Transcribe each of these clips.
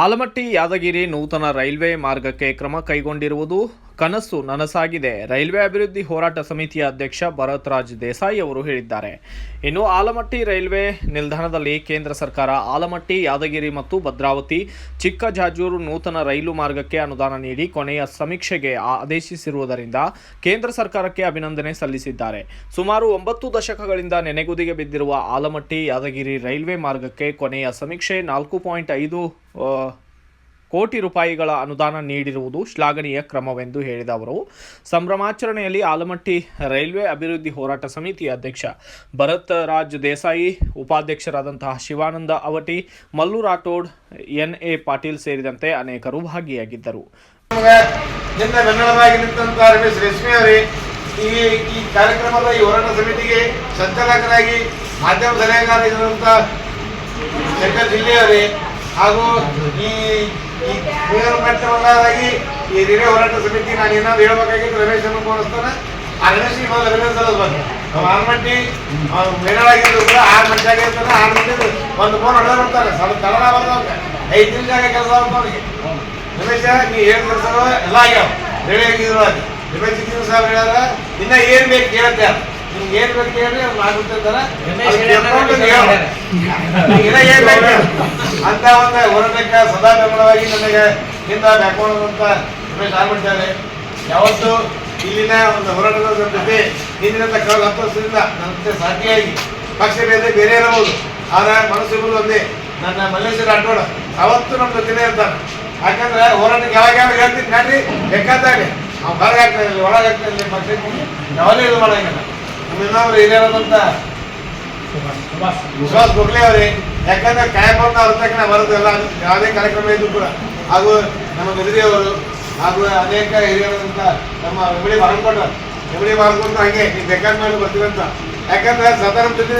ಆಲಮಟ್ಟಿ ಯಾದಗಿರಿ ನೂತನ ರೈಲ್ವೆ ಮಾರ್ಗಕ್ಕೆ ಕ್ರಮ ಕೈಗೊಂಡಿರುವುದು ಕನಸು ನನಸಾಗಿದೆ. ರೈಲ್ವೆ ಅಭಿವೃದ್ಧಿ ಹೋರಾಟ ಸಮಿತಿಯ ಅಧ್ಯಕ್ಷ ಭರತ್ ರಾಜ್ ದೇಸಾಯಿ ಅವರು ಹೇಳಿದ್ದಾರೆ. ಇನ್ನು ಆಲಮಟ್ಟಿ ರೈಲ್ವೆ ನಿಲ್ದಾಣದಲ್ಲಿ ಕೇಂದ್ರ ಸರ್ಕಾರ ಆಲಮಟ್ಟಿ, ಯಾದಗಿರಿ ಮತ್ತು ಭದ್ರಾವತಿ, ಚಿಕ್ಕಜಾಜೂರು ನೂತನ ರೈಲು ಮಾರ್ಗಕ್ಕೆ ಅನುದಾನ ನೀಡಿ ಕೊನೆಯ ಸಮೀಕ್ಷೆಗೆ ಆದೇಶಿಸಿರುವುದರಿಂದ ಕೇಂದ್ರ ಸರ್ಕಾರಕ್ಕೆ ಅಭಿನಂದನೆ ಸಲ್ಲಿಸಿದ್ದಾರೆ. ಸುಮಾರು 9 ದಶಕಗಳಿಂದ ನೆನೆಗುದಿಗೆ ಬಿದ್ದಿರುವ ಆಲಮಟ್ಟಿ ಯಾದಗಿರಿ ರೈಲ್ವೆ ಮಾರ್ಗಕ್ಕೆ ಕೊನೆಯ ಸಮೀಕ್ಷೆ 4.5 ಕೋಟಿ ರೂಪಾಯಿಗಳ ಅನುದಾನ ನೀಡಿರುವುದು ಶ್ಲಾಘನೀಯ ಕ್ರಮವೆಂದು ಹೇಳಿದ ಅವರು, ಸಂಭ್ರಮಾಚರಣೆಯಲ್ಲಿ ಆಲಮಟ್ಟಿ ರೈಲ್ವೆ ಅಭಿವೃದ್ಧಿ ಹೋರಾಟ ಸಮಿತಿಯ ಅಧ್ಯಕ್ಷ ಭರತ್ ರಾಜ್ ದೇಸಾಯಿ, ಉಪಾಧ್ಯಕ್ಷರಾದಂತಹ ಶಿವಾನಂದ ಅವಟಿ, ಮಲ್ಲು ರಾಠೋಡ್, ಎನ್.ಎ. ಪಾಟೀಲ್ ಸೇರಿದಂತೆ ಅನೇಕರು ಭಾಗಿಯಾಗಿದ್ದರು. ಈ ಕಾರ್ಯಕ್ರಮದ ಈ ಹೋರಾಟ ಸಮಿತಿಗೆ ಸಂಚಾಲಕರಾಗಿ ಮಾಧ್ಯಮ ಸಲಹೆಗಾರರಾಗಿರುವಂತಹ ಶಂಕರ್ ಜಿಲ್ಲೆಯವರೇ ಹಾಗೂ ಈ ಮಟ್ಟವಾಗಿ ಈ ರೈಲ್ವೆ ಹೋರಾಟ ಸಮಿತಿ ನಾನು ಏನಾದ್ರು ಹೇಳ್ಬೇಕಾಗಿತ್ತು ರಮೇಶ್ ಅನ್ನು ಕೋರಿಸ್ತಾನೆ. ಆ ರಮೇಶ್ ಅಭಿನಂದನೆ ಬಂದು ನಾವು ಆಲ್ಮಟ್ಟಿ ಮೇಳಾಗಿದ್ರು ಕೂಡ 6 ಮಂದಿ ಆಗಿರ್ತಾನೆ. 6 ಮಂದಿ ಒಂದು ಫೋನ್ ಹೊಡೆದ ಬರ್ತಾರೆ. ಸ್ವಲ್ಪ ತಡನ ಬರ್ದವ್ರಿಗೆ 5 ನಿಮಿಷ ಕೆಲಸ ಅವ್ರಿಗೆ ರಮೇಶ ನೀ ಏನು ಕೆಲಸ ಎಲ್ಲ ಆಗ್ಯಾವ ರೈಲ್ವೆ ಆಗಿದ್ರು. ಅದು ರಮೇಶ್ ಸಾಹೇಬ್ ಹೇಳ್ಯಾರ, ಇನ್ನ ಏನ್ ಬೇಕು ಕೇಳ್ತಾರ, ನಿಮ್ಗೆ ಏನ್ ಬೇಕು ಹೇಳ್ರಿ ಅವ್ರು ಮಾಡ್ಬಿಡ್ತಿರ್ತಾರ ಅಂತ ಒಂದು ಹೋರಾಟಕ್ಕೆ ಸದಾ ಬೆಂಬಲವಾಗಿ ನನಗೆ ಹಿಂದ ಬ್ಯಾಕ್ಬೋನ್ ರಮೇಶ್ ಆಗ್ಬಿಡ್ತಾರೆ. ಯಾವತ್ತು ಇಲ್ಲಿನ ಒಂದು ಹೋರಾಟದ ಜೊತೆ ಹಿಂದಿನ ಕಳೆದ 10 ವರ್ಷದಿಂದ ನನ್ನ ಸಾಥಿಯಾಗಿ ಪಕ್ಷ ಬೇರೆ ಇರಬಹುದು, ಆದ್ರೆ ಮನಸ್ಸುಗಳು ಒಂದೇ. ನನ್ನ ಮಲ್ಲೇಶ್ವರ ರಾಠೋಡ್ ಅವತ್ತು ನಮ್ಮ ಜೊತೆನೇ ಇರ್ತಾನೆ. ಯಾಕಂದ್ರೆ ಹೋರಾಟಕ್ಕೆ ಯಾವಾಗ ಹೇಳ್ತೀನಿ ನೋಡ್ರಿ, ಬೇಕಾದಾಗೆ ನಾವು ಹೊರಗೆ ಆಗ್ತಾ ಇಲ್ಲ, ಒಳಗಾಗ್ತಾ ಇಲ್ಲ, ಪಕ್ಷಕ್ಕೆ ಯಾವಾಗಲೂ ಇದು ಮಾಡಂಗಿಲ್ಲ. ನಮ್ಮ ಇನ್ನೊಬ್ರು ಹಿರಿಯರಾದಂತ ವಿಶ್ವಾಸ್ ಗೋಖಲೆ ಅವರೇ, ಯಾಕಂದ್ರೆ ಕಾಯಂ ಅವ್ರ ತಕ್ಕ ಬರೋದಲ್ಲ ಯಾವುದೇ ಕಾರ್ಯಕ್ರಮ ಇದ್ದು ಕೂಡ, ಹಾಗೂ ನಮ್ಮ ಗದರಿ ಅವರು ಹಾಗೂ ಅನೇಕ ಹಿರಿಯರಾದಂಥ ನಮ್ಮ ಎಮಡಿ ಮಾಡ್ಕೊಂಡು ಹಾಗೆ ನೀವು ಬೇಕಾದ ಮಾಡಿ ಬರ್ತೀವಂತ. ಯಾಕಂದ್ರೆ ಸದಾ ನಮ್ಮ ಜೊತೆ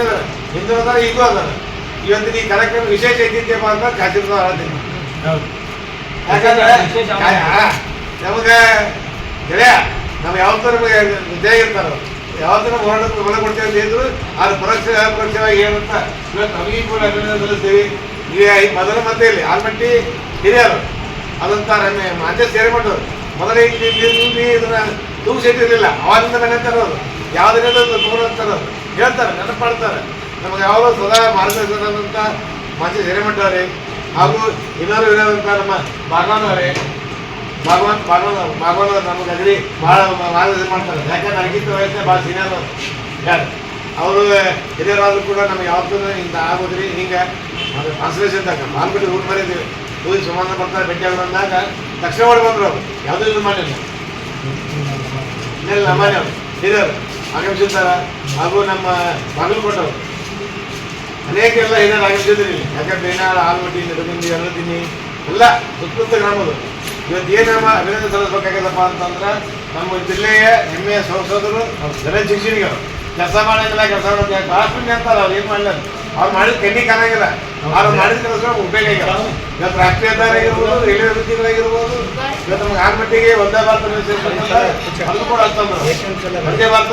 ಹಿಂದೂ ಅದಾರ, ಈಗೂ ಅದಾರ. ಇವತ್ತಿನ ಈ ಕಾರ್ಯಕ್ರಮ ವಿಶೇಷ ಐತಿಹ್ಯ ಅಂತ ಖಾತಿರ್ದ ಹೇಳ್ತೀನಿ. ಯಾಕಂದ್ರೆ ನಮಗೆ ಗೆಳೆಯ ನಾವು ಯಾವತ್ತೂ ನಮಗೆ ವಿಜಯ ಇರ್ತಾರ, ಯಾವತ್ತೂ ನಾವು ಹೋರಾಟಕ್ಕೆ ಬೆಲೆ ಕೊಡ್ತೇವೆ ಅಂತ ಹೇಳಿದ್ರು. ಅದು ಪರೋಕ್ಷವಾಗಿ ಏನಂತ ಇವತ್ತು ನಮಗೆ ಕೂಡ ಅಭಿನಂದನೆ ಸಲ್ಲಿಸ್ತೀವಿ. ಈ ಮೊದಲ ಮಧ್ಯೆಯಲ್ಲಿ ಆಲ್ಮಟ್ಟಿ ಹಿರಿಯರು ಅದಂತ ಅಂತೆ ಸೇರಿ ಮಾಡೋರು ಮೊದಲೇ ಇದನ್ನ ತೂಗು ಇರಲಿಲ್ಲ. ಅವಾಗಿಂದ ನೆನಂತಾರೋದು ಯಾವುದರಿಂದ ತಗೊಂಡ್ತಾರೋದು ಹೇಳ್ತಾರೆ, ನೆನಪಾಡ್ತಾರೆ. ನಮಗೆ ಯಾವಾಗಲೂ ಸದಾ ಮಾರ್ಗದರ್ಶನದಂತ ಮಾತೆ ಸೇರಿಮಂಡವರೇ ಹಾಗೂ ಇನ್ನೊರು ಇರೋದಂಥ ನಮ್ಮ ಭಾಗವನವರೇ ಭಾಗವನ ನಮಗೆ ಅಗದಿ ಭಾಳ ಮಾರ್ಗದರ್ಶನ ಮಾಡ್ತಾರೆ. ಯಾಕಂದ್ರೆ ನನಗಿಂತ ವಯಸ್ಸೇ ಭಾಳ ಸೀನಿಯರ್ ಯಾರು ಅವರು ಹಿರಿಯರಾದ್ರು ಕೂಡ ನಮಗೆ ಯಾವತ್ತೂ ಇಂಥ ಆಗೋದ್ರಿ ಹಿಂಗೆ ಅದು ಕಾನ್ಸನ್ಟ್ರೇಷನ್ ತಕ್ಕ ಮಾಲ್ಬಿಟ್ಟು ಊರು ಮರಿದ್ದೀವಿ. ಊರಿಗೆ ಸುಮಾರು ಬರ್ತಾರೆ, ಭೇಟಿ ಬಂದಾಗ ತಕ್ಷಣ ಮಾಡಿ ಬಂದರು. ಅವರು ಯಾವುದೂ ಇದು ಮಾಡಿಲ್ಲ. ಇನ್ನೆಲ್ಲ ನಮ್ಮನೆ ಅವರು ಹಿರಿಯರು ಆಗಮಿಸಿರ್ತಾರೆ. ಹಾಗೂ ನಮ್ಮ ಬಾಗಲಕೋಟವರು ಅನೇಕ ಎಲ್ಲ ಹಿರಿಯರು ಆಗಮಿಸಿದ್ರಿ. ಯಾಕಂದ್ರೆ ಏನಾರು ಆಲ್ಮಟ್ಟಿ, ನಡುಗುಂದಿ, ಅರಳದಿನ್ನಿ ಎಲ್ಲ ಸುತ್ತಮುತ್ತ ಗ್ರಾಮಗಳು ಇವತ್ತು ಏನು ನಮ್ಮ ಅಭಿನಂದನೆ ಸಲ್ಲಿಸಬೇಕಾಗ್ಯದಪ್ಪ ಅಂತಂದ್ರೆ ನಮ್ಮ ಜಿಲ್ಲೆಯ ಹೆಮ್ಮೆಯ ಸಹೋದರರು ಗಣೇಶ್ ಶಿಕ್ಷಣಿಗರು ಕೆಲಸ ಮಾಡೋಂಗಿಲ್ಲ, ಕೆಲಸ ಮಾಡೋದು ಭಾಳ ಅಂತಾರೆ. ಅವ್ರು ಏನು ಮಾಡಲ್ಲ, ಅವ್ರು ಮಾಡಿದ ಕಣ್ಣಿ ಕಾಣಂಗಿಲ್ಲ. ಅವ್ರು ಮಾಡಿದ ಕೆಲಸ ಉಪಯೋಗ ಆಗಿಲ್ಲ. ಇವತ್ತು ರಾಷ್ಟ್ರೀಯ ಹೆದ್ದಾರಿಯಾಗಿರ್ಬೋದು, ರೈಲ್ವೆ ಅಭಿವೃದ್ಧಿಗಳಾಗಿರ್ಬೋದು, ಇವತ್ತು ನಮ್ಗೆ ಆಲ್ಮಟ್ಟಿಗೆ ವಂದೇ ಭಾರತ ಅದು ಕೂಡ ಅಂತಂದ್ರು ವಂದೇ ಭಾರತ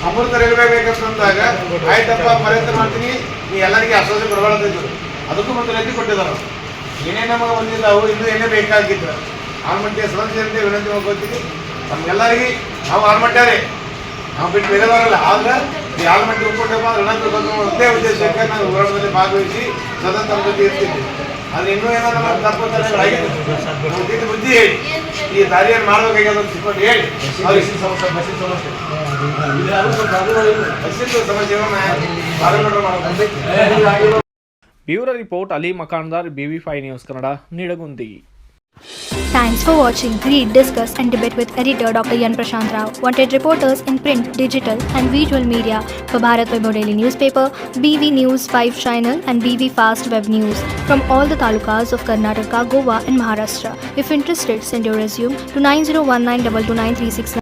ಅಮೃತ ರೈಲ್ವೆ ಬೇಕಂತಂದಾಗ ಆಯ್ತಪ್ಪ ಪ್ರಯತ್ನ ಮಾಡ್ತೀನಿ, ನೀ ಎಲ್ಲರಿಗೆ ಆಶ್ವಾಸನೆ ಕೊಡಬಾರ್ದಿದ್ರು. ಅದಕ್ಕೂ ಮತ್ತೆ ರಜೆ ಕೊಟ್ಟಿದ್ದಾರೆ. ಏನೇ ನಮಗೆ ಬಂದಿಲ್ಲ ಅವು ಇನ್ನೂ ಏನೇ ಬೇಕಾಗಿದ್ರು. ಆಲ್ಮಟ್ಟಿಯ ಸದಸ್ಯರಂತೆ ವಿನಂತಿ ಮಾಡ್ಕೊತೀವಿ ನಮ್ಗೆಲ್ಲರಿಗೆ. ನಾವು ಆಲ್ಮಟ್ಟರೇ, ನಾವು ಬಿಟ್ಟು ಬೇರೆ ಬರಲ್ಲ. ಆದ್ರೆ ಈ ಆಲ್ಮಟ್ಟಿ ಉಳ್ಕೊಂಡಪ್ಪ ಋಣಾಂತರ ಬಂದು ಒಂದೇ ಉದ್ದೇಶಕ್ಕೆ ನಾವು ಹೋರಾಟದಲ್ಲಿ ಭಾಗವಹಿಸಿ ಸದಾ ನಮ್ಮ ಜೊತೆ ಇರ್ತೀವಿ. ಆದ್ರೆ ಇನ್ನೂ ಏನೋ ನಮ್ಮ ತಪ್ಪು ಬುದ್ಧಿ ಹೇಳಿ ಈ ದಾರಿಯನ್ನು ಮಾಡ್ಬೇಕಾಗ್ಯದ ಸಿಕ್ಕೊಂಡು ಹೇಳಿ ಬಸ್ಸಿನ ಸಮಸ್ಯೆಗಳನ್ನ ಬಾಗಲಕೋಟೆ ಮಾಡಬೇಕು. Bureau report Ali Makandar, BV5 news Kannada, Nidagundi. Thanks for watching. Read, discuss and debate with editor Dr. Yan Prashant Rao. Wanted reporters in print, digital and visual media for Bharat Vaibhav Daily Newspaper, BV News 5 Channel and BV Fast Web News from all the talukas of Karnataka, Goa and Maharashtra. If interested, send your resume to 9019229369.